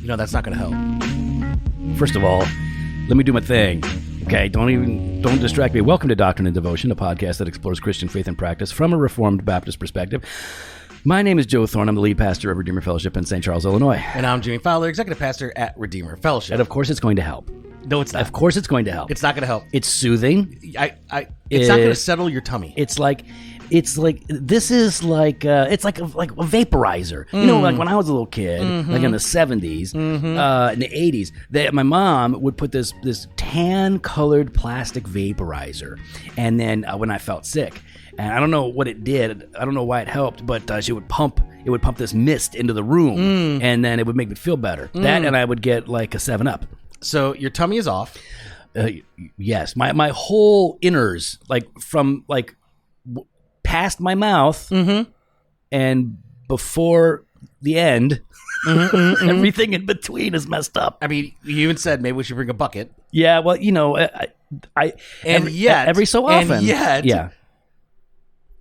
That's not going to help. First of all, let me do my thing. Okay, don't distract me. Welcome to Doctrine and Devotion, a podcast that explores Christian faith and practice from a Reformed Baptist perspective. My name is Joe Thorne. I'm the lead pastor of Redeemer Fellowship in St. Charles, Illinois. And I'm Jimmy Fowler, executive pastor at Redeemer Fellowship. And of course, it's going to help. No, it's not. Of course, it's going to help. It's not going to help. It's soothing. It's not going to settle your tummy. It's like this is like it's like a vaporizer. You know, like when I was a little kid, like in the 70s, in the 80s, my mom would put this tan colored plastic vaporizer, and then when I felt sick, and I don't know what it did, I don't know why it helped, but she would pump this mist into the room, and then it would make me feel better. That, and I would get like a 7-Up. So your tummy is off. Yes, my whole inners, like from like past my mouth and before the end, everything in between is messed up. I mean, you even said maybe we should bring a bucket. Yeah, well, every so often, yeah,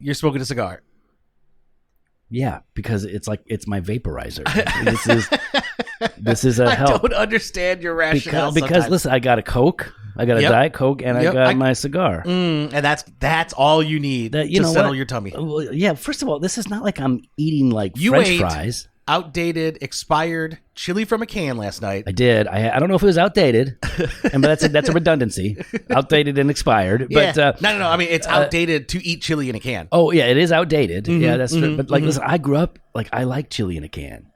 you're smoking a cigar. Yeah, because it's my vaporizer. This is a help. I don't understand your rationale. Because listen, I got a Coke, I got a Diet Coke, and I got my cigar. And that's all you need to settle your tummy. Well, yeah, first of all, this is not like I'm eating like you French ate fries. Outdated, expired chili from a can last night. I did. I don't know if it was outdated, but that's a redundancy. Outdated and expired. Yeah. But no. I mean, it's outdated to eat chili in a can. Oh yeah, it is outdated. Yeah, that's true. But listen, I grew up like I like chili in a can.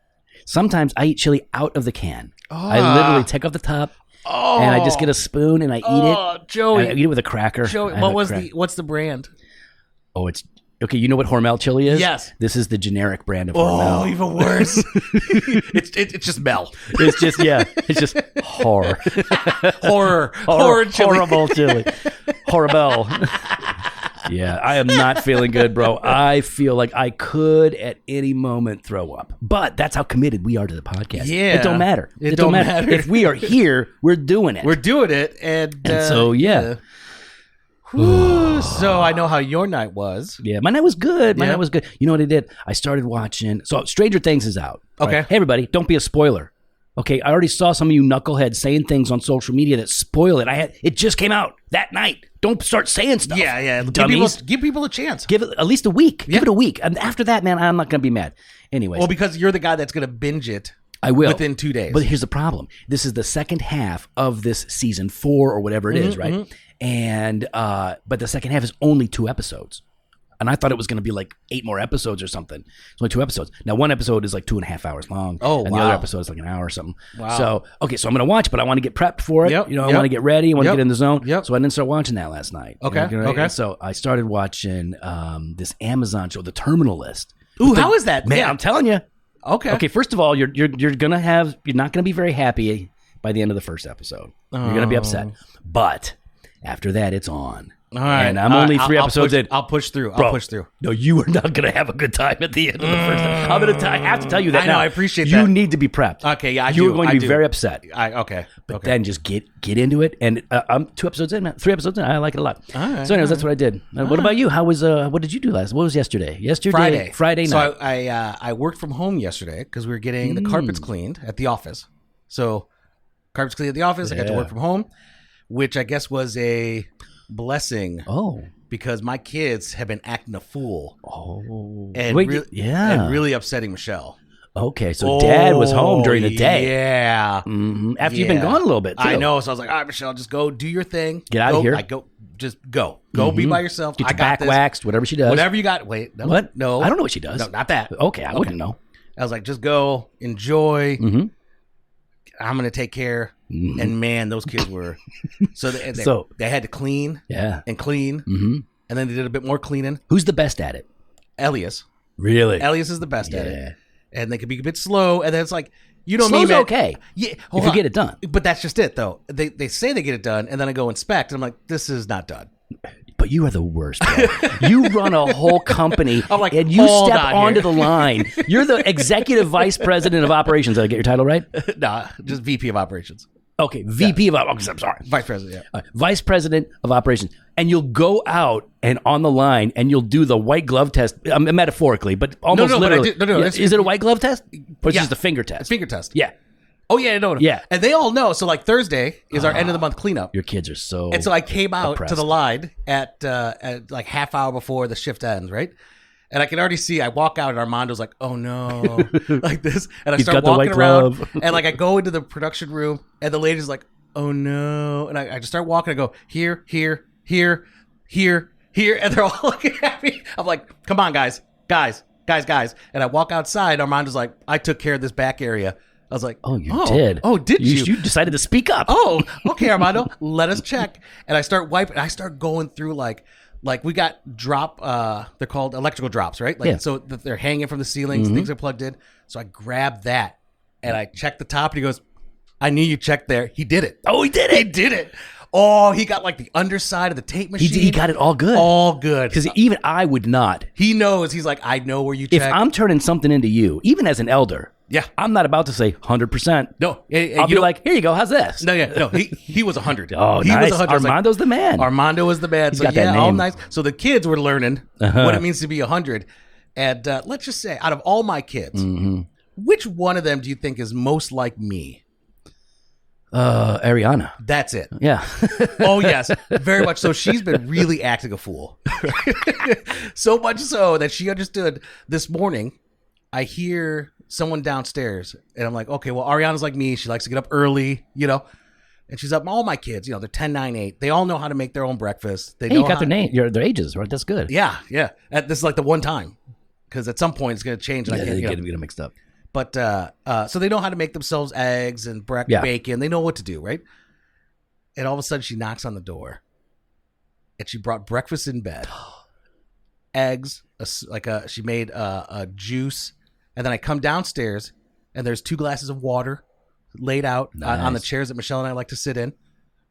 Sometimes I eat chili out of the can. I literally take off the top. And I just get a spoon and I eat it. Oh, Joey! I eat it with a cracker. Joey, what's the brand? Oh, it's okay. You know what Hormel chili is? Yes. This is the generic brand of Hormel. Oh, even worse. it's just Mel. It's just horror chili. Horrible chili. Horrible. Yeah, I am not feeling good, bro. I feel like I could at any moment throw up. But that's how committed we are to the podcast. Yeah. It don't matter. It don't matter. If we are here, we're doing it. We're doing it. And so, yeah. So I know how your night was. Yeah, my night was good. My night was good. You know what I did? I started watching. So Stranger Things is out. Okay. Right? Hey, everybody, don't be a spoiler. Okay, I already saw some of you knuckleheads saying things on social media that spoil it. It just came out that night. Don't start saying stuff. Yeah. Dummies. Give people a chance. Give it at least a week. Yeah. Give it a week. And after that, man, I'm not going to be mad. Anyways. Well, because you're the guy that's going to binge it. I will. Within 2 days. But here's the problem. This is the second half of this season 4 or whatever it is, right? And but the second half is only 2 episodes. And I thought it was going to be like 8 more episodes or something. It's only 2 episodes. Now, one episode is like 2.5 hours long. Oh, and wow. the other episode is like an hour or something. Wow. So, okay, so I'm going to watch, but I want to get prepped for it. I want to get ready. I want to get in the zone. So I didn't start watching that last night. Okay. Okay. So I started watching this Amazon show, The Terminal List. Ooh, how is that? Man, I'm telling you. Okay. Okay, first of all, you're not gonna be very happy by the end of the first episode. You're gonna be upset. But after that, it's on. All right. And I'm only 3 episodes in. I'll push through. Bro, No, you are not gonna have a good time at the end of the first episode. I have to tell you that I know, now. I appreciate you that. need to be prepped. Okay, yeah, You're going to be very upset. Okay. But then just get into it. And I'm 2 episodes in, 3 episodes in. I like it a lot. All right, so anyways, that's what I did. What about you? How was what did you do last? What was yesterday? Friday night. So I worked from home yesterday because we were getting the carpets cleaned at the office. So carpets cleaned at the office. I got to work from home, which I guess was a blessing. Oh. Because my kids have been acting a fool. Oh. And and really upsetting Michelle. Okay, so Dad was home during the day. Yeah. Mm-hmm. After you've been gone a little bit, too. I know. So I was like, all right, Michelle, just go do your thing. Get out of here. Just go. Go be by yourself. Get your back waxed, whatever she does. Whatever you got. Wait. No, what? No. I don't know what she does. No, not that. Okay, I wouldn't know. I was like, just go, enjoy. Mm-hmm. I'm going to take care. Mm-hmm. And man, those kids were... So they had to clean. Yeah. And clean. Mm-hmm. And then they did a bit more cleaning. Who's the best at it? Elias. Really? Elias is the best at it. And they can be a bit slow. And then it's like, you know Slow's me, man. Okay. Yeah, if you get it done. But that's just it, though. They say they get it done, and then I go inspect, and I'm like, this is not done. But you are the worst, bro. You run a whole company, like, and you step onto the line. You're the executive vice president of operations. Did I get your title right? Nah, just VP of operations. Okay, VP of operations. I'm sorry. Vice president, yeah. Vice president of operations. And you'll go out and on the line and you'll do the white glove test, metaphorically, but almost literally. No. Is it a white glove test? Or is it just a finger test? It's finger test. Yeah. Oh yeah, no. Yeah. And they all know. So like Thursday is our end of the month cleanup. Your kids are so. And so I came out oppressed. to the line at like half hour before the shift ends, right? And I can already see. I walk out and Armando's like, "Oh no," like this, and I start walking around, and like I go into the production room, and the lady's like, "Oh no," and I just start walking. I go here, here, here, here, here, and they're all looking at me. I'm like, "Come on, guys, and I walk outside. Armando's like, "I took care of this back area." I was like, "Oh, you did? Oh, did you? You decided to speak up." Oh, okay, Armando. Let us check. And I start wiping. I start going through like we got drop. They're called electrical drops, right? Like so that they're hanging from the ceilings. Things are plugged in. So I grab that and I check the top. And he goes, "I knew you checked there." He did it. Oh, he did it. He did it. Oh, he got like the underside of the tape machine. He got it all good. All good. Because even I would not. He knows. He's like, I know where you check. If I'm turning something into you, even as an elder, yeah, I'm not about to say 100%. No, I'll be like, here you go. How's this? No. He was 100. Oh, he nice. was 100. Armando's the man. Armando was the man. He's so got that all name. nice. So the kids were learning what it means to be 100. And let's just say, out of all my kids, which one of them do you think is most like me? Ariana. That's it. Yeah. Oh, yes. Very much so. She's been really acting a fool. So much so that she understood this morning. I hear someone downstairs and I'm like, okay, well, Ariana's like me. She likes to get up early, and she's up. All my kids, they're 10, 9, 8. They all know how to make their own breakfast. They Hey, know you got their name, their ages, right? That's good. Yeah. This is like the one time because at some point it's going to change. And Yeah, I they can't, get them mixed up. But so they know how to make themselves eggs and bacon. They know what to do, right? And all of a sudden she knocks on the door and she brought breakfast in bed, eggs, she made a juice. And then I come downstairs and there's 2 glasses of water laid out on the chairs that Michelle and I like to sit in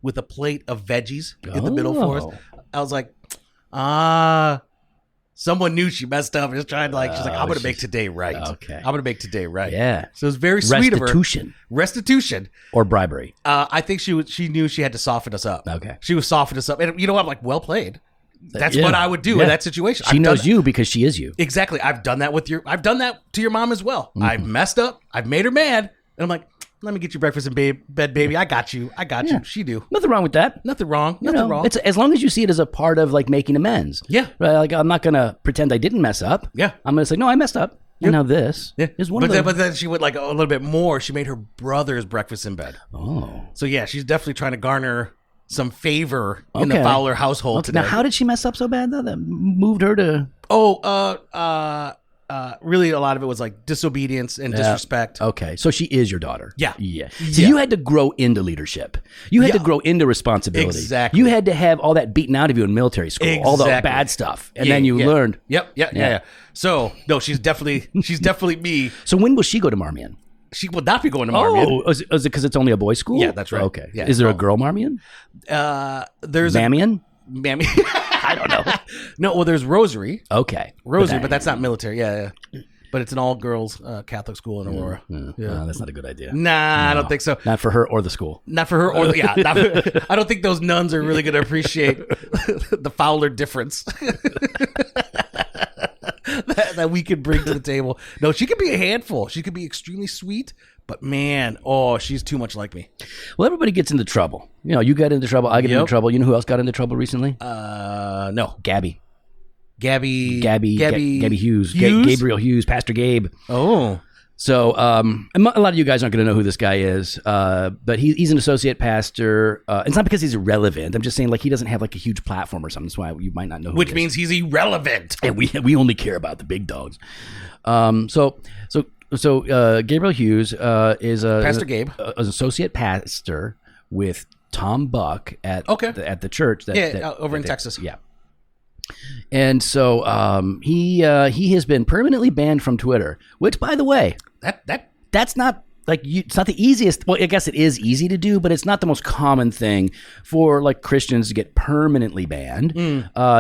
with a plate of veggies in the middle for us. I was like, someone knew she messed up and just tried to she's like, I'm going to make today right. Okay. I'm going to make today right. Yeah. So it was very sweet of her. Restitution. Or bribery. I think she knew she had to soften us up. Okay. She was softening us up. And you know what? I'm like, well played. That's what I would do in that situation. She knows you because she is you. Exactly. I've done that to your mom as well. I've messed up. I've made her mad. And I'm like, let me get you breakfast in bed, baby. I got you. you. She do. Nothing wrong with that. Nothing wrong. Nothing wrong. It's as long as you see it as a part of making amends. Yeah. Right? Like I'm not gonna pretend I didn't mess up. Yeah. I'm gonna say no, I messed up. And now this is one of them. But then she went a little bit more. She made her brother's breakfast in bed. Oh. So yeah, she's definitely trying to garner some favor in the Fowler household today. Now, how did she mess up so bad though? That moved her to really a lot of it was disobedience and disrespect. Okay, so she is your daughter. Yeah. So you had to grow into leadership. You had to grow into responsibility. Exactly. You had to have all that beaten out of you in military school, all the bad stuff, and then you learned. Yeah. So no, she's definitely me. So when will she go to Marmion? She will not be going to Marmion. Oh, is it because it's only a boys' school? Yeah, that's right. Okay. Yeah. Is there a girl Marmion? There's Marmion? Mammy. I don't know. No, well, there's Rosary. Okay. But that's not military. Yeah. But it's an all-girls Catholic school in Aurora. No, that's not a good idea. Nah, I don't think so. Not for her or the school. Not for her or I don't think those nuns are really going to appreciate the Fowler difference that we could bring to the table. No, she could be a handful. She could be extremely sweet, but man, she's too much like me. Well, everybody gets into trouble. You got into trouble. I get into trouble. You know who else got into trouble recently? No. Gabby Hughes? Hughes. Gabriel Hughes, Pastor Gabe. Oh. So a lot of you guys aren't going to know who this guy is, but he's an associate pastor. It's not because he's irrelevant. I'm just saying he doesn't have a huge platform or something. That's why you might not know who Which he is. means he's irrelevant. And we only care about the big dogs. So Gabriel Hughes is Pastor Gabe, an associate pastor with Tom Buck at the church over in Texas. Yeah. And so he has been permanently banned from Twitter, which, by the way, that's not it's not the easiest. Well, I guess it is easy to do, but it's not the most common thing for Christians to get permanently banned.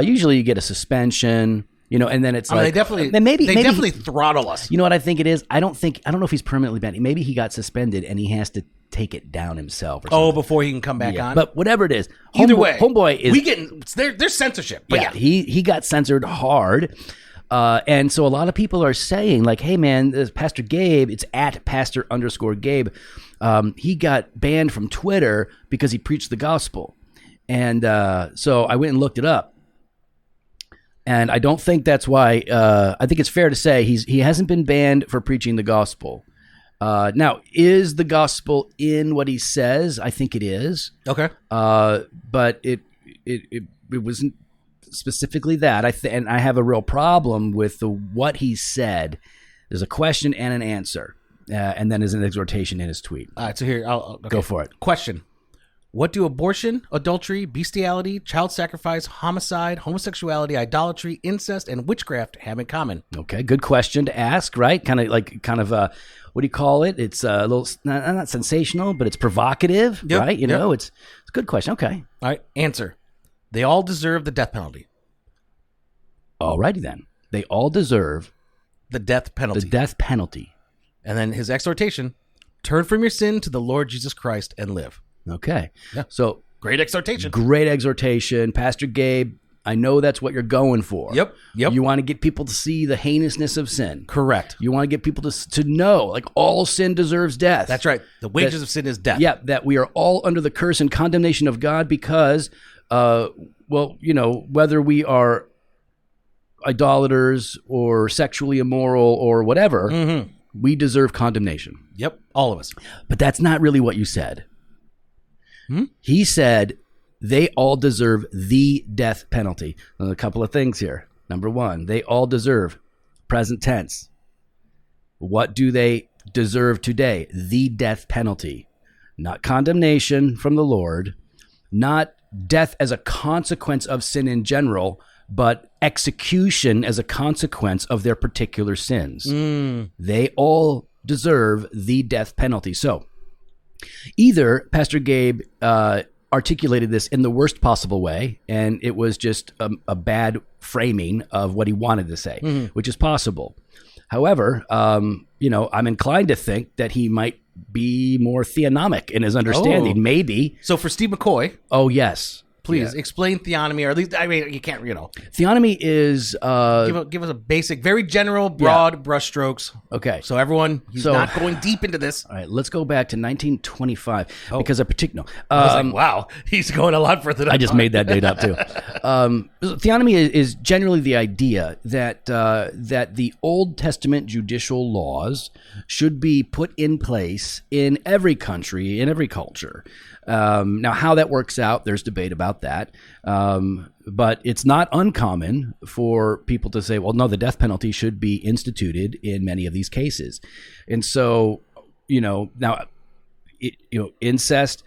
Usually you get a suspension. And then it's they definitely throttle us. You know what I think it is? I don't know if he's permanently banned. Maybe he got suspended and he has to take it down himself. Or something. Before he can come back on. But whatever it is, either way, homeboy is there's censorship. But he got censored hard. And so a lot of people are saying hey man, this Pastor Gabe, it's at Pastor_Gabe. he got banned from Twitter because he preached the gospel. And so I went and looked it up. And I don't think that's why. I think it's fair to say he hasn't been banned for preaching the gospel. Now, is the gospel in what he says? I think it is. Okay. But it wasn't specifically that. And I have a real problem with what he said. There's a question and an answer, and then there's an exhortation in his tweet. All right, so here, okay. Go for it. Question. What do abortion, adultery, bestiality, child sacrifice, homicide, homosexuality, idolatry, incest, and witchcraft have in common? Okay, good question to ask, right? Kind of what do you call it? It's a little, not sensational, but it's provocative, right? It's a good question. Okay. All right, answer. They all deserve the death penalty. All righty then. They all deserve the death penalty. The death penalty. And then his exhortation, turn from your sin to the Lord Jesus Christ and live. Okay. Yeah. So great exhortation. Great exhortation. Pastor Gabe, I know that's what you're going for. Yep. You want to get people to see the heinousness of sin. Correct. You want to get people to know, like, all sin deserves death. That's right. The wages of sin is death. Yeah, that we are all under the curse and condemnation of God because, whether we are idolaters or sexually immoral or whatever, we deserve condemnation. Yep, all of us. But that's not really what you said. He said they all deserve the death penalty. A couple of things here. Number one, they all deserve, present tense. What do they deserve today? The death penalty. Not condemnation from the Lord, not death as a consequence of sin in general, but execution as a consequence of their particular sins. They all deserve the death penalty. So either Pastor Gabe articulated this in the worst possible way, and it was just a bad framing of what he wanted to say, which is possible. However, I'm inclined to think that he might be more theonomic in his understanding. Maybe. So for Steve McCoy. Oh, yes. Please explain theonomy, or at least, you can't, Theonomy is... give us a basic, very general, broad brushstrokes. Okay. So everyone, he's not going deep into this. All right, let's go back to 1925, because a particular... I was like, wow, he's going a lot further than I just made that date up, too. Theonomy is generally the idea that the Old Testament judicial laws should be put in place in every country, in every culture. Now, how that works out, there's debate about that. But it's not uncommon for people to say, well, no, the death penalty should be instituted in many of these cases. And so, incest,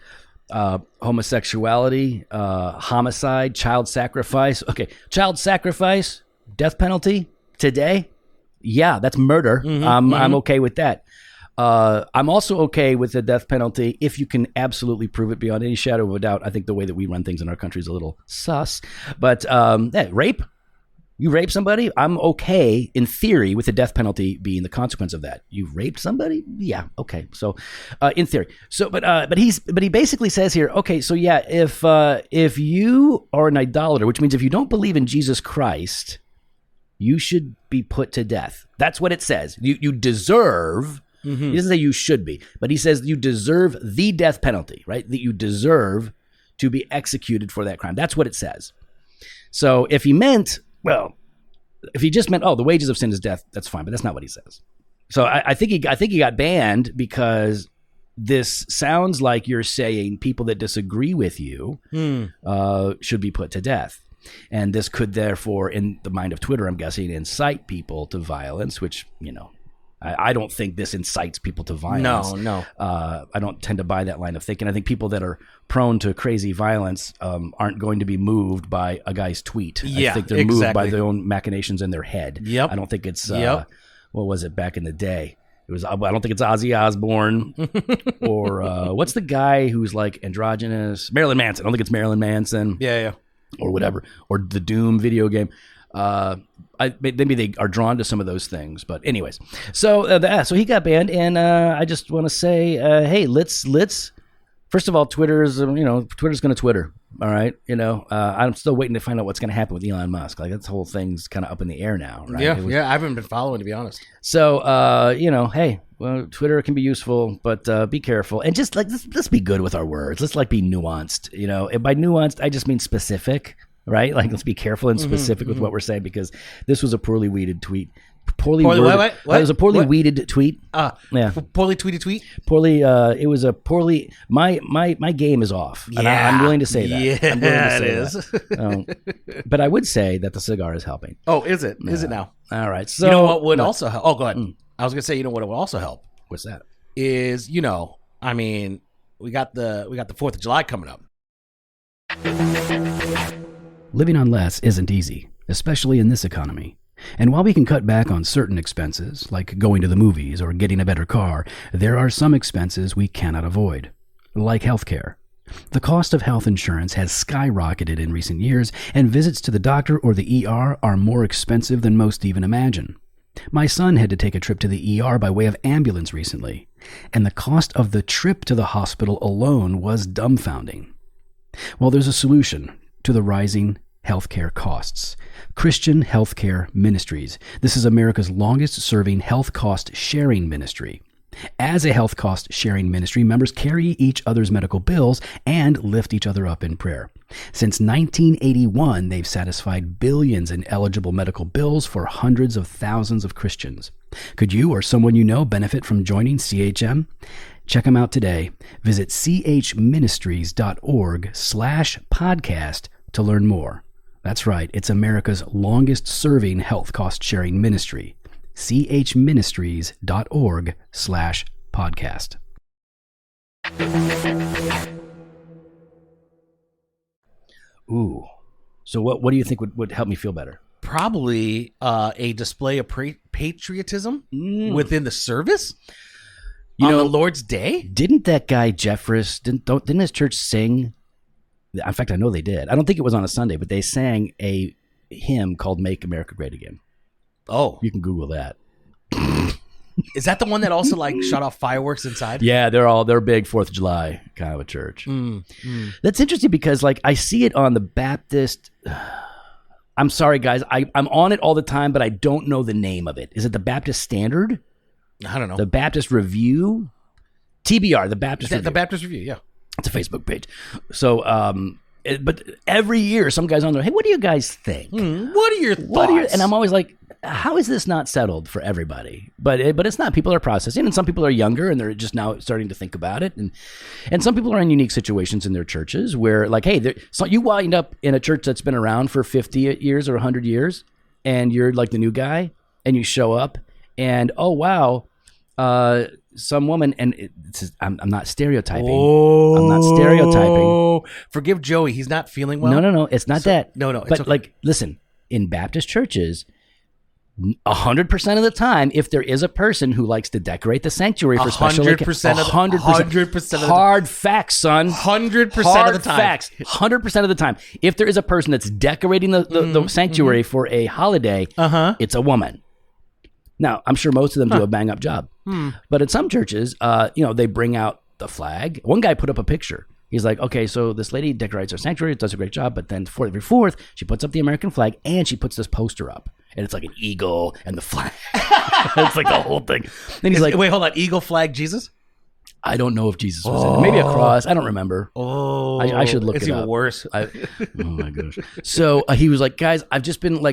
homosexuality, homicide, child sacrifice. Okay, child sacrifice, death penalty today. Yeah, that's murder. I'm okay with that. I'm also okay with the death penalty if you can absolutely prove it beyond any shadow of a doubt. I think the way that we run things in our country is a little sus. But rape, you rape somebody, I'm okay in theory with the death penalty being the consequence of that. You raped somebody? Yeah, okay. So in theory. So but he basically says here, okay, so yeah, if you are an idolater, which means if you don't believe in Jesus Christ, you should be put to death. That's what it says. You deserve. He doesn't say you should be, but he says you deserve the death penalty, right? That you deserve to be executed for that crime. That's what it says. So if he just meant, the wages of sin is death, that's fine, but that's not what he says. So I think he got banned because this sounds like you're saying people that disagree with you should be put to death. And this could therefore, in the mind of Twitter, I'm guessing, incite people to violence, which, I don't think this incites people to violence. No. I don't tend to buy that line of thinking. I think people that are prone to crazy violence aren't going to be moved by a guy's tweet. I think they're moved by their own machinations in their head. Yep. I don't think it's, what was it back in the day? It was. I don't think it's Ozzy Osbourne or what's the guy who's like androgynous? Marilyn Manson. I don't think it's Marilyn Manson. Yeah. Or whatever. Or the Doom video game. Maybe they are drawn to some of those things, but anyways, so he got banned, and I just want to say, hey, let's first of all, Twitter's going to Twitter. All right. I'm still waiting to find out what's going to happen with Elon Musk. Like, that whole thing's kind of up in the air now, right? Yeah. I haven't been following, to be honest. So, hey, well, Twitter can be useful, but be careful. And just, like, let's be good with our words. Let's, like, be nuanced, And by nuanced, I just mean specific, right? Like, let's be careful and specific with what we're saying, because this was a poorly weeded tweet. Poorly worded. What? It was a poorly weeded tweet. Poorly tweeted tweet. It was a poorly. My game is off. Yeah, and I'm willing to say that. Yeah, I'm willing to say it is. But I would say that the cigar is helping. Oh, is it? Is it now? All right. So you know what would also help? Oh, go ahead. I was gonna say, what would also help? What's that? Is we got the 4th of July coming up. Living on less isn't easy, especially in this economy. And while we can cut back on certain expenses, like going to the movies or getting a better car, there are some expenses we cannot avoid, like healthcare. The cost of health insurance has skyrocketed in recent years, and visits to the doctor or the ER are more expensive than most even imagine. My son had to take a trip to the ER by way of ambulance recently, and the cost of the trip to the hospital alone was dumbfounding. Well, there's a solution to the rising healthcare costs. Christian Healthcare Ministries. This is America's longest-serving health cost sharing ministry. As a health cost sharing ministry, members carry each other's medical bills and lift each other up in prayer. Since 1981, they've satisfied billions in eligible medical bills for hundreds of thousands of Christians. Could you or someone you know benefit from joining CHM? Check them out today. Visit chministries.org/podcast to learn more. That's right, it's America's longest-serving health cost-sharing ministry. chministries.org/podcast. Ooh. So what do you think would help me feel better? Probably a display of patriotism within the service on the Lord's Day. Didn't that guy Jeffress, didn't his church sing? In fact, I know they did. I don't think it was on a Sunday, but they sang a hymn called Make America Great Again. Oh. You can Google that. Is that the one that also shot off fireworks inside? Yeah, they're big 4th of July kind of a church. That's interesting because I see it on the Baptist. I'm sorry, guys. I'm on it all the time, but I don't know the name of it. Is it the Baptist Standard? I don't know. The Baptist Review? TBR, the Baptist Review. The Baptist Review, yeah. It's a Facebook page. So, but every year some guy's on there, hey, what do you guys think? What are your thoughts? And I'm always like, how is this not settled for everybody? But it's not. People are processing, and some people are younger and they're just now starting to think about it. And some people are in unique situations in their churches where, so you wind up in a church that's been around for 50 years or 100 years, and you're like the new guy, and you show up, and oh wow, some woman, and I'm not stereotyping. Oh, I'm not stereotyping. Forgive Joey, he's not feeling well. No, it's not that. No, but okay. Listen, in Baptist churches, 100% of the time, if there is a person who likes to decorate the sanctuary for special 100% hard facts, son. 100% of the time. Facts. 100% of the time. If there is a person that's decorating the sanctuary for a holiday, it's a woman. Now, I'm sure most of them do a bang-up job. But in some churches, they bring out the flag. One guy put up a picture. He's like, okay, so this lady decorates our sanctuary, does a great job, but then for every 4th, she puts up the American flag, and she puts this poster up. And it's like an eagle and the flag. It's like the whole thing. Then he's like, wait, hold on. Eagle flag Jesus? I don't know if Jesus was in it. Maybe a cross. I don't remember. Oh. I should look it up. It's even worse. Oh, my gosh. So he was like, guys, I've just been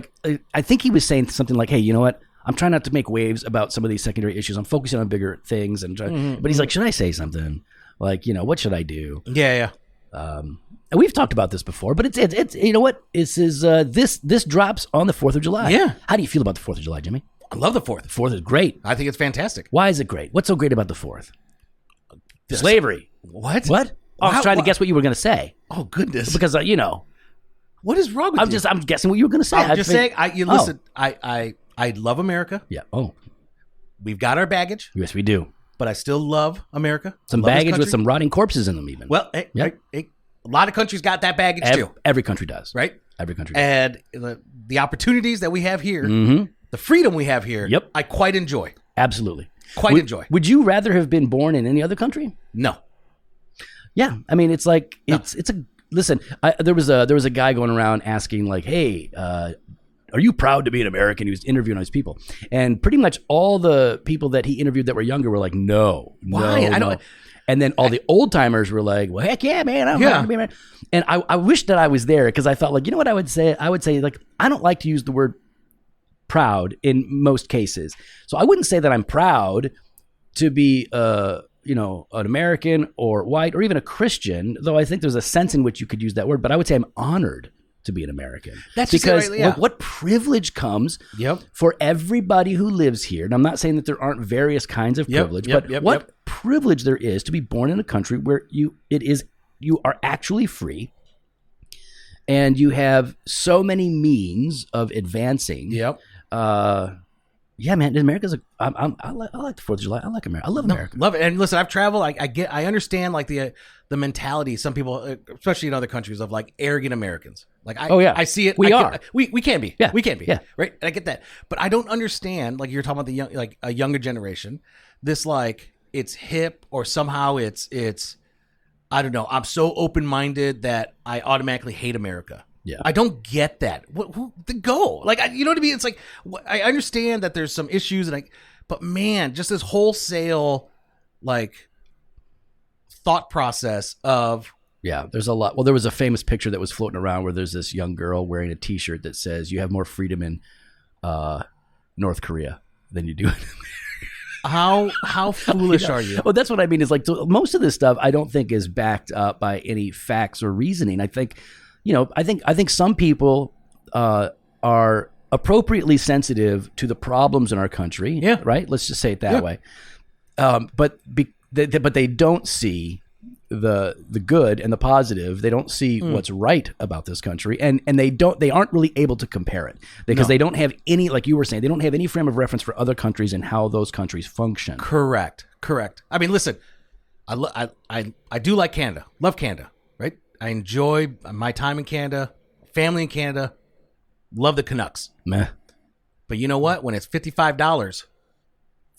I think he was saying something like, hey, you know what? I'm trying not to make waves about some of these secondary issues. I'm focusing on bigger things. But he's like, should I say something? What should I do? Yeah. And we've talked about this before, but it's you know what? This drops on the 4th of July. Yeah. How do you feel about the 4th of July, Jimmy? I love the 4th. The 4th is great. I think it's fantastic. Why is it great? What's so great about the 4th? Slavery. What? Oh, I was trying to guess what you were going to say. Oh, goodness. Because, what is wrong with you? I'm guessing what you were going to say. I'm just saying, listen, I love America. Yeah. Oh. We've got our baggage. Yes, we do. But I still love America. Some baggage with some rotting corpses in them even. Well, a lot of countries got that baggage too. Every country does. Right? Every country does. And the opportunities that we have here, the freedom we have here, I quite enjoy. Absolutely. Enjoy. Would you rather have been born in any other country? No. Yeah. I mean, it's like, it's a Listen, there was a guy going around asking like, "Hey, are you proud to be an American?" He was interviewing all these people, and pretty much all the people that he interviewed that were younger were like, "No, why? I don't." And then all the old timers were like, "Well, heck yeah, man, I'm proud to be an American." And I wish that I was there because I thought like, you know what I would say? I would say like, I don't like to use the word proud in most cases, so I wouldn't say that I'm proud to be an American or white or even a Christian, though I think there's a sense in which you could use that word, but I would say I'm honored to be an American. That's because right, what privilege comes for everybody who lives here. And I'm not saying that there aren't various kinds of privilege, but what privilege there is to be born in a country where you are actually free and you have so many means of advancing. Yeah, man, America's I like the 4th of July. I like America. I love America. Love it. And listen, I've traveled. I understand like the mentality. Some people, especially in other countries, of like arrogant Americans. Like I see it. We can be. Yeah, we can be. Yeah, right. And I get that, but I don't understand. Like you're talking about the young, like a younger generation. This like it's hip or somehow it's I don't know. I'm so open minded that I automatically hate America. Yeah, I don't get that. Go like you know what I mean? It's like I understand that there's some issues, but man, just this wholesale like thought process of there's a lot. Well, there was a famous picture that was floating around where there's this young girl wearing a T-shirt that says, "You have more freedom in North Korea than you do." How foolish are you? Well, that's what I mean. Is like most of this stuff I don't think is backed up by any facts or reasoning. I think. I think some people are appropriately sensitive to the problems in our country. Yeah. Right. Let's just say it that way. But they don't see the good and the positive. They don't see what's right about this country, and they aren't really able to compare it because they don't have any, like you were saying, they don't have any frame of reference for other countries and how those countries function. Correct. I mean, listen, I do like Canada. Love Canada. Right. I enjoy my time in Canada, family in Canada, love the Canucks. Meh. But you know what? When it's $55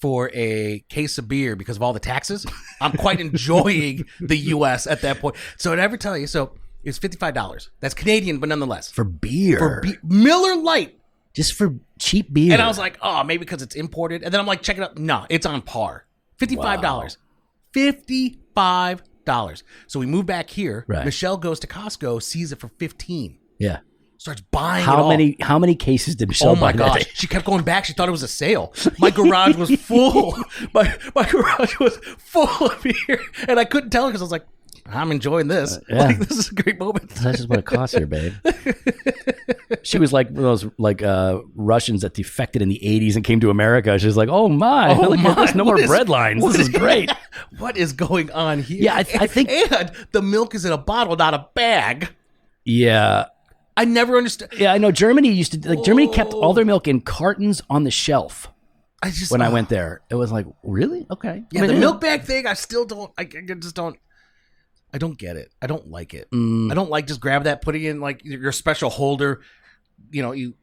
for a case of beer because of all the taxes, I'm quite enjoying the U.S. at that point. So I'd ever tell you, so it's $55. That's Canadian, but nonetheless. For beer. Miller Lite. Just for cheap beer. And I was like, oh, maybe because it's imported. And then I'm like, check it out. No, it's on par. $55. Wow. $55. So we move back here. Right. Michelle goes to Costco, sees it for $15. Yeah. Starts buying How many cases did Michelle buy? Oh my gosh. She kept going back. She thought it was a sale. My garage was full. My garage was full of beer. And I couldn't tell her because I was like, I'm enjoying this. Like, this is a great moment. That's just what it costs here, babe. She was like one of those Russians that defected in the 80s and came to America. She was like, oh my, there's no more bread lines. This is great. What is going on here? Yeah, I think. And the milk is in a bottle, not a bag. Yeah. I never understood. Yeah, I know. Germany Germany kept all their milk in cartons on the shelf. When I went there, it was like, really? Okay. Yeah, the milk bag thing, I still don't. I just don't. I don't get it. I don't like it. I don't like just grab that, putting it in like your special holder. You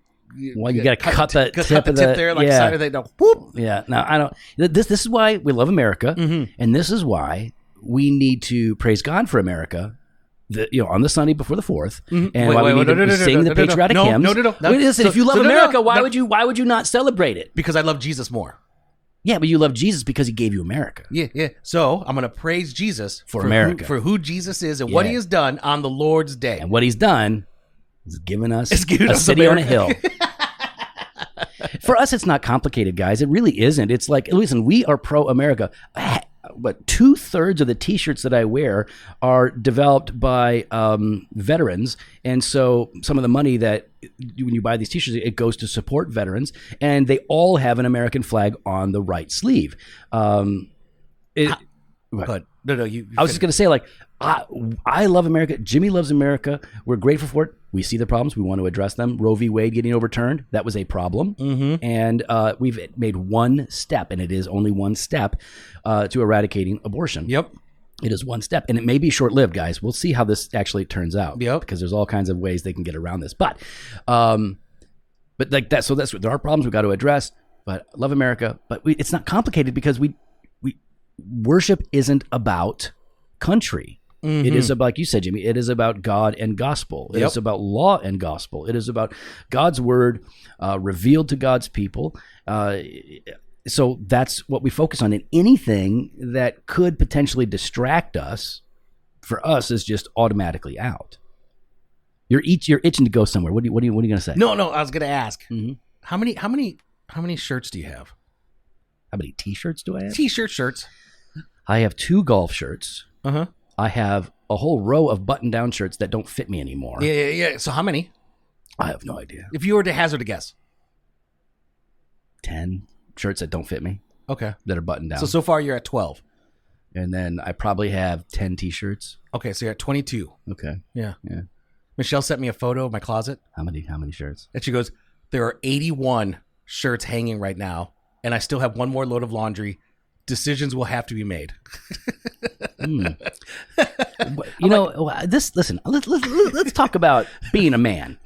got to cut the tip there, like side of it. No, whoop. Yeah. No, I don't. This is why we love America, and this is why we need to praise God for America. On the Sunday before the 4th, and why we need to sing the patriotic hymns. No. Listen, if you love America, why would you not celebrate it? Because I love Jesus more. Yeah, but you love Jesus because he gave you America. Yeah. So I'm going to praise Jesus for America, for who Jesus is and what he has done on the Lord's day. And what he's done is given us a city on a hill. For us, it's not complicated, guys. It really isn't. It's like, listen, we are pro-America. But 2/3 of the T-shirts that I wear are developed by veterans, and so some of the money that when you buy these T-shirts, it goes to support veterans, and they all have an American flag on the right sleeve. But no, I was just going to say, like, I love America. Jimmy loves America. We're grateful for it. We see the problems. We want to address them. Roe v. Wade getting overturned, that was a problem. And we've made one step, and it is only one step to eradicating abortion. Yep. It is one step, and it may be short-lived, guys. We'll see how this actually turns out. Yep. Because there's all kinds of ways they can get around this. But like that, so there are problems we've got to address. But I love America. But it's not complicated because we worship isn't about country. Mm-hmm. It is about, like you said, Jimmy, it is about God and gospel. It is about law and gospel. It is about God's word revealed to God's people. So that's what we focus on. And anything that could potentially distract us, for us, is just automatically out. You're itching to go somewhere. What are you going to say? No. I was going to ask, how many shirts do you have? How many T-shirts do I have? Shirts. I have 2 golf shirts. Uh-huh. I have a whole row of button-down shirts that don't fit me anymore. Yeah. So how many? I have no idea. If you were to hazard a guess. 10 shirts that don't fit me. Okay. That are buttoned down. So far you're at 12. And then I probably have 10 T-shirts. Okay, so you're at 22. Okay. Yeah. Michelle sent me a photo of my closet. How many shirts? And she goes, there are 81 shirts hanging right now, and I still have one more load of laundry. Decisions will have to be made. Listen, let's talk about being a man,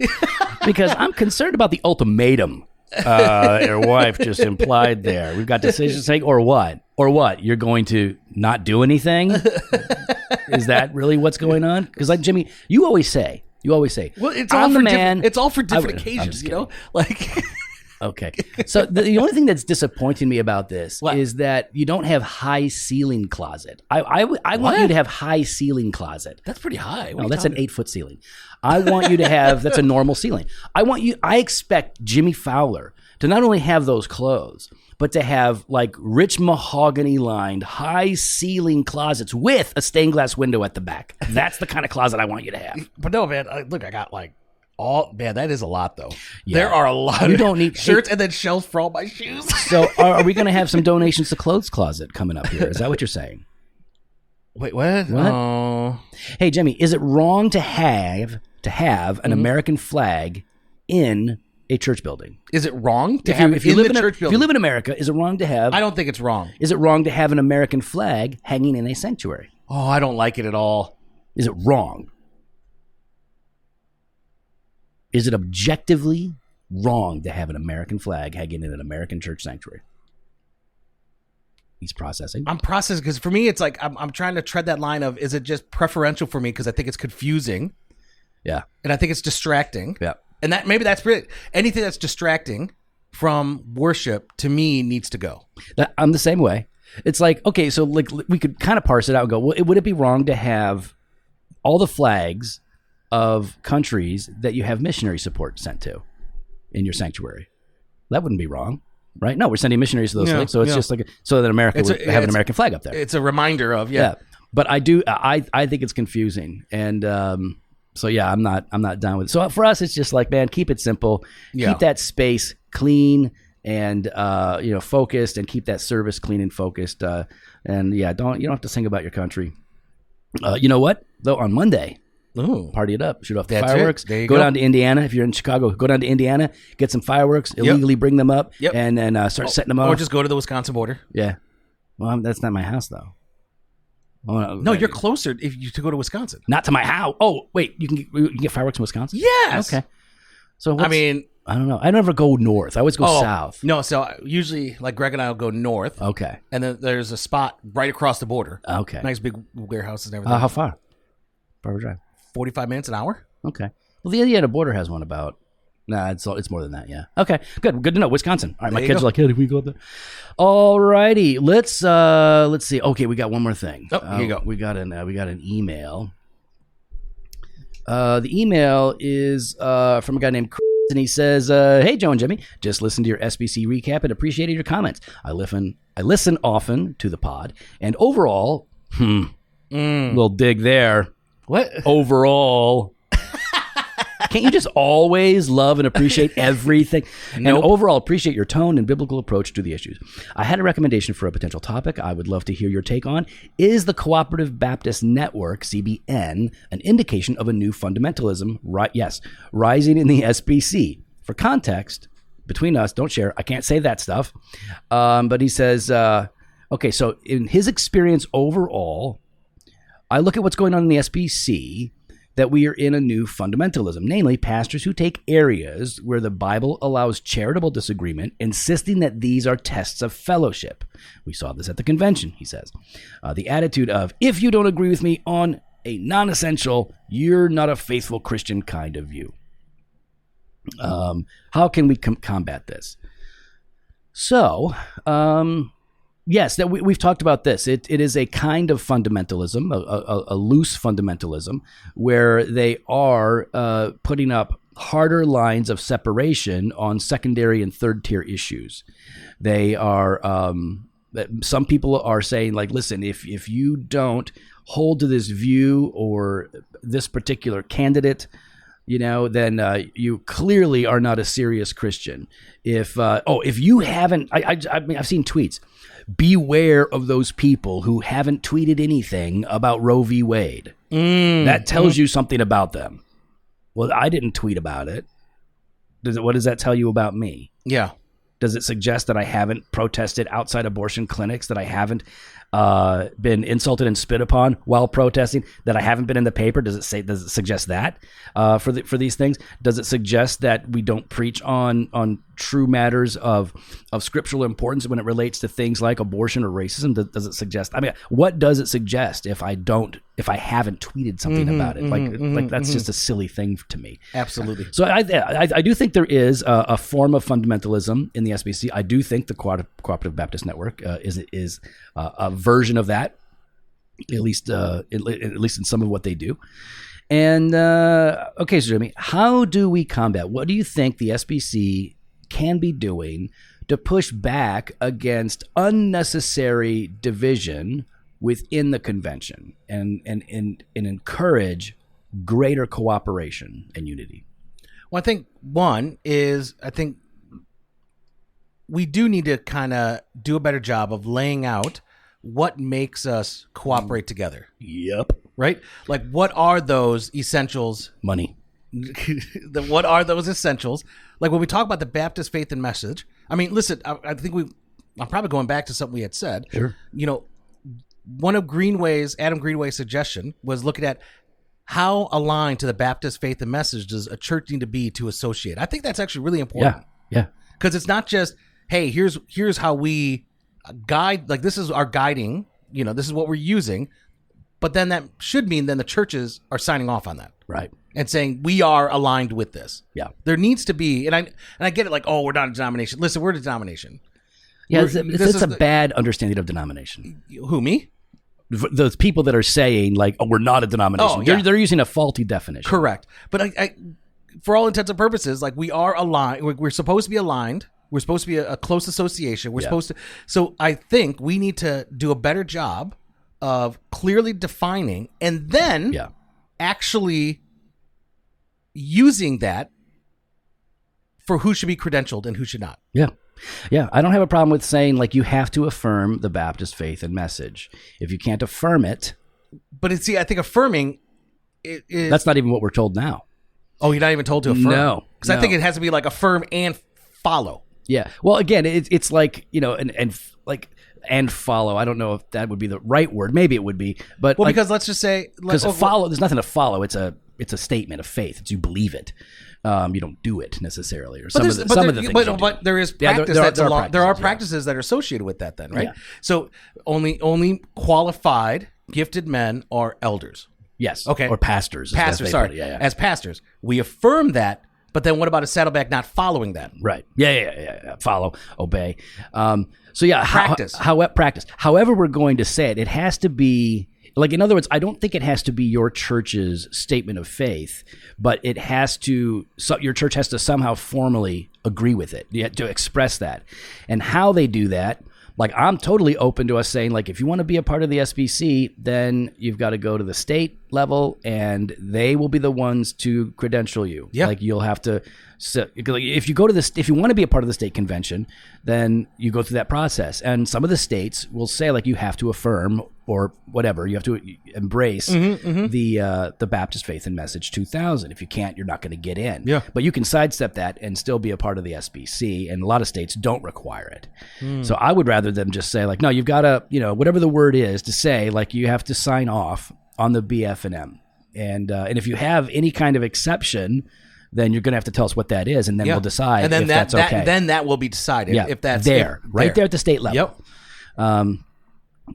because I'm concerned about the ultimatum your wife just implied there. We've got decisions to take, or what? You're going to not do anything? Is that really what's going on? Because like Jimmy, you always say, well, it's all for man. It's all for different occasions, you know? Like, okay. So the only thing that's disappointing me about this is that you don't have high ceiling closet. I want you to have high ceiling closet. That's pretty high. No, that's an 8-foot ceiling. I want you to have, that's a normal ceiling. I expect Jimmy Fowler to not only have those clothes, but to have like rich mahogany lined high ceiling closets with a stained glass window at the back. That's the kind of closet I want you to have. But no, man, look, I got like that is a lot though. Yeah. There are a lot. You don't need shirts and then shelves for all my shoes. So are we going to have some donations to Clothes Closet coming up here? Is that what you're saying? Wait, what? Oh. Hey, Jimmy, is it wrong to have an American flag in a church building? Is it wrong to have if you live in America, is it wrong to have? I don't think it's wrong. Is it wrong to have an American flag hanging in a sanctuary? Oh, I don't like it at all. Is it wrong? Is it objectively wrong to have an American flag hanging in an American church sanctuary? He's processing. I'm processing because for me, it's like I'm trying to tread that line of, is it just preferential for me because I think it's confusing? Yeah. And I think it's distracting. Yeah. And that maybe that's really anything that's distracting from worship to me needs to go. I'm the same way. It's like, okay, so like we could kind of parse it out and go, well, would it be wrong to have all the flags of countries that you have missionary support sent to in your sanctuary? That wouldn't be wrong, right? No, we're sending missionaries to those things, so it's just like so that America would have an American flag up there. It's a reminder of But I think it's confusing, and so yeah, I'm not down with it. So for us, it's just like, man, keep it simple, keep that space clean and focused, and keep that service clean and focused. And yeah, you don't have to sing about your country. You know what though? On Monday. Ooh. Party it up. Shoot off the fireworks. There you go down to Indiana. If you're in Chicago, go down to Indiana, get some fireworks, illegally bring them up, and then start setting them off. Or just go to the Wisconsin border. Yeah. Well, that's not my house, though. Oh, no, you're closer if you to go to Wisconsin. Not to my house. Oh, wait, you can get fireworks in Wisconsin? Yes. Okay. So I mean, I don't know. I never go north. I always go south. No, so usually like Greg and I will go north. Okay. And then there's a spot right across the border. Okay. Nice big warehouses and everything. How far? Far drive? 45 minutes, an hour. Okay. Well, the Indiana border has one about. Nah, it's more than that. Yeah. Okay. Good to know. Wisconsin. All right. My kids are like, hey, we go there. All righty. Let's see. Okay, we got one more thing. Oh, here you go. We got an email. The email is from a guy named Chris, and he says, "Hey, Joe and Jimmy, just listened to your SBC recap and appreciated your comments. I listen often to the pod, and overall, little dig there. What? Overall, can't you just always love and appreciate everything? Nope. And overall, appreciate your tone and biblical approach to the issues. I had a recommendation for a potential topic I would love to hear your take on. Is the Cooperative Baptist Network, CBN, an indication of a new fundamentalism? Right? Yes. Rising in the SBC. For context, between us, don't share. I can't say that stuff. But he says, okay, so in his experience overall, I look at what's going on in the SBC, that we are in a new fundamentalism, namely pastors who take areas where the Bible allows charitable disagreement, insisting that these are tests of fellowship. We saw this at the convention, he says. The attitude of, if you don't agree with me on a non-essential, you're not a faithful Christian kind of view. How can we combat this? So, yes, that we've talked about this. It is a kind of fundamentalism, a loose fundamentalism, where they are putting up harder lines of separation on secondary and third tier issues. They are, some people are saying, like, listen, if you don't hold to this view or this particular candidate, then you clearly are not a serious Christian. If you haven't, I've seen tweets. Beware of those people who haven't tweeted anything about Roe v. Wade. That tells you something about them. Well, I didn't tweet about it. What does that tell you about me? Yeah. Does it suggest that I haven't protested outside abortion clinics, that I haven't been insulted and spit upon while protesting, that I haven't been in the paper? Does it suggest that for these things? Does it suggest that we don't preach on true matters of scriptural importance when it relates to things like abortion or racism? Does it suggest? I mean, what does it suggest if I haven't tweeted something about it? That's just a silly thing to me. Absolutely. So I do think there is a form of fundamentalism in the SBC. I do think the Cooperative Baptist Network is a version of that, at least in some of what they do. And okay, so Jimmy, how do we combat? What do you think the SBC can be doing to push back against unnecessary division within the convention and encourage greater cooperation and unity? Well, I think we do need to kind of do a better job of laying out what makes us cooperate together. Yep. Right? Like, what are those essentials? Money. What are those essentials? Like, when we talk about the Baptist faith and message, I mean, listen, I think I'm probably going back to something we had said. Sure. One of Adam Greenway's suggestion was looking at how aligned to the Baptist faith and message does a church need to be to associate. I think that's actually really important. Yeah. Because it's not just, hey, here's how we guide, like, this is our guiding, this is what we're using, but then that should mean then the churches are signing off on that. Right. And saying we are aligned with this. Yeah. There needs to be, and I get it, like, oh, we're not a denomination. Listen, we're a denomination. Yeah, it's a bad understanding of denomination. Who, me? Those people that are saying, like, oh, we're not a denomination. They're using a faulty definition. Correct. But I for all intents and purposes, like, we are aligned. We're supposed to be aligned. We're supposed to be a close association. We're supposed to. So I think we need to do a better job of clearly defining and then actually using that for who should be credentialed and who should not. Yeah. Yeah. I don't have a problem with saying, like, you have to affirm the Baptist faith and message. If you can't affirm it. But I think affirming is. That's not even what we're told now. Oh, you're not even told to affirm? No. Because I think it has to be like affirm and follow. Yeah. Well, again, it's like, and follow. I don't know if that would be the right word. Maybe it would be, but because let's just say, because follow, there's nothing to follow. It's a statement of faith. It's you believe it. You don't do it necessarily, or some of the things. But there is practice there are practices that are associated with that. Then, right? Yeah. So only qualified, gifted men are elders. Yes. Okay. Or pastors. Pastors. Sorry. Yeah. As pastors, we affirm that. But then what about a saddleback not following that? Right. Yeah. Follow, obey. So yeah, practice. Practice. However we're going to say it, it has to be, like, in other words, I don't think it has to be your church's statement of faith, but it has to, your church has to somehow formally agree with it. You have to express that. And how they do that, like, I'm totally open to us saying, like, if you want to be a part of the SBC, then you've got to go to the state level and they will be the ones to credential you. Yeah. Like, you'll have to, if you want to be a part of the state convention, then you go through that process. And some of the states will say, like, you have to affirm or whatever, you have to embrace the Baptist Faith and Message 2000. If you can't, you're not going to get in. Yeah. But you can sidestep that and still be a part of the SBC, and a lot of states don't require it. So I would rather them just say, like, no, you've got to, whatever the word is to say, like, you have to sign off on the BF&M. And if you have any kind of exception, then you're going to have to tell us what that is, and then we'll decide and then if that's okay. Then that will be decided if that's there at the state level. Yep.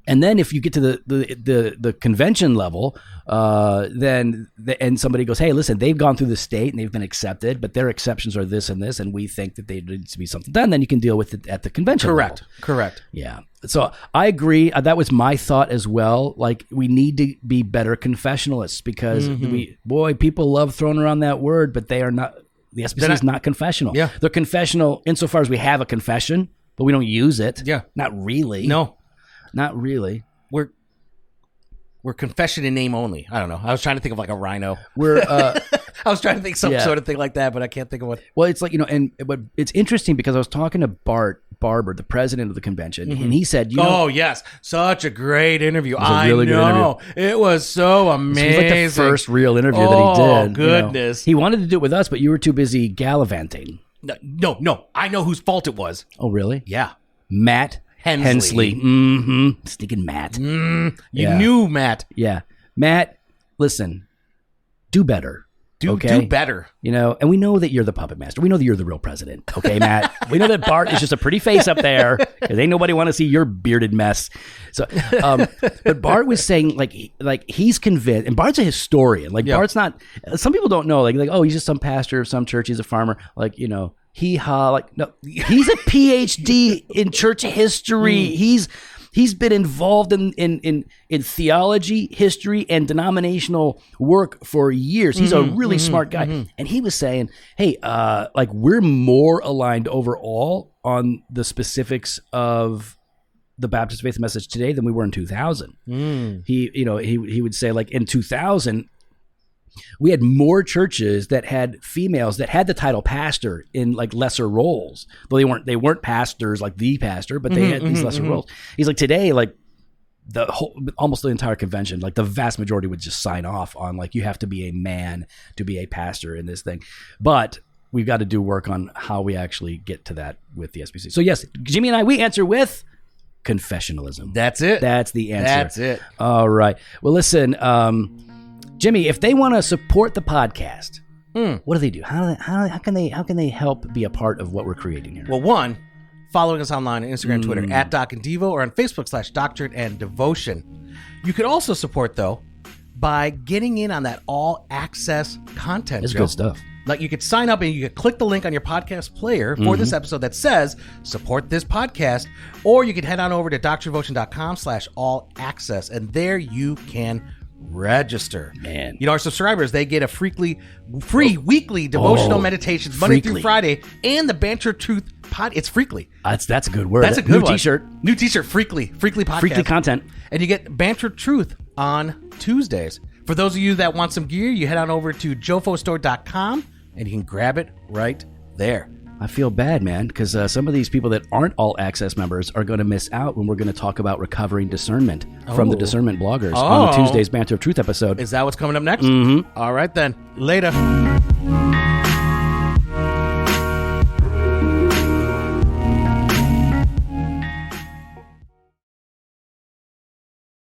And then if you get to the convention level, and somebody goes, hey, listen, they've gone through the state and they've been accepted, but their exceptions are this and this, and we think that there needs to be something done, then you can deal with it at the convention level. Correct. Yeah. So I agree. That was my thought as well. Like, we need to be better confessionalists because people love throwing around that word, but they are not. The SBC is not confessional. Yeah. They're confessional insofar as we have a confession, but we don't use it. Yeah. Not really. No. Not really. We're confession in name only. I don't know. I was trying to think of like a rhino. I was trying to think some sort of thing like that, but I can't think of what. Well, it's like, but it's interesting because I was talking to Bart Barber, the president of the convention, and he said, yes, such a great interview. It was a really good interview. It was so amazing. It was like the first real interview that he did. Oh, goodness. He wanted to do it with us, but you were too busy gallivanting. No. I know whose fault it was. Oh, really? Yeah. Matt Hensley. Mm-hmm. Stinking Matt. You knew Matt. Yeah. Matt, listen, do better. Do better. And we know that you're the puppet master. We know that you're the real president. Okay, Matt? We know that Bart is just a pretty face up there because ain't nobody want to see your bearded mess. So, but Bart was saying like he's convinced, and Bart's a historian. Like Bart's not, some people don't know, like, oh, he's just some pastor of some church. He's a farmer. Like, no, he's a PhD in church history. He's been involved in theology, history, and denominational work for years. He's a really smart guy. And he was saying, hey, we're more aligned overall on the specifics of the Baptist faith message today than we were in 2000. He would say, like, in 2000, we had more churches that had females that had the title pastor in like lesser roles, though they weren't pastors like the pastor, but they had these lesser roles. He's like, today, like almost the entire convention, like the vast majority would just sign off on like, you have to be a man to be a pastor in this thing. But we've got to do work on how we actually get to that with the SBC. So yes, Jimmy and I, we answer with confessionalism. That's it. That's the answer. That's it. All right. Well, listen, Jimmy, if they want to support the podcast, what do they do? How can they help be a part of what we're creating here? Well, one, following us online on Instagram, Twitter at Doc and Devo, or on Facebook /Doctrine and Devotion. You could also support, though, by getting in on that all access content. It's good stuff. Like, you could sign up and you could click the link on your podcast player for this episode that says support this podcast, or you could head on over to doctrinedevotion.com /all access, and there you can register. Man, our subscribers, they get a free weekly devotional meditations Monday through Friday, and the Banter Truth pod. It's freakly. That's a good word. That's a good new t-shirt. New t-shirt. Freakly podcast. Freakly content. And you get Banter Truth on Tuesdays. For those of you that want some gear, you head on over to jofostore.com and you can grab it right there. I feel bad, man, because some of these people that aren't all access members are going to miss out when we're going to talk about recovering discernment from the discernment bloggers on the Tuesday's Banter of Truth episode. Is that what's coming up next? Mm-hmm. All right, then. Later.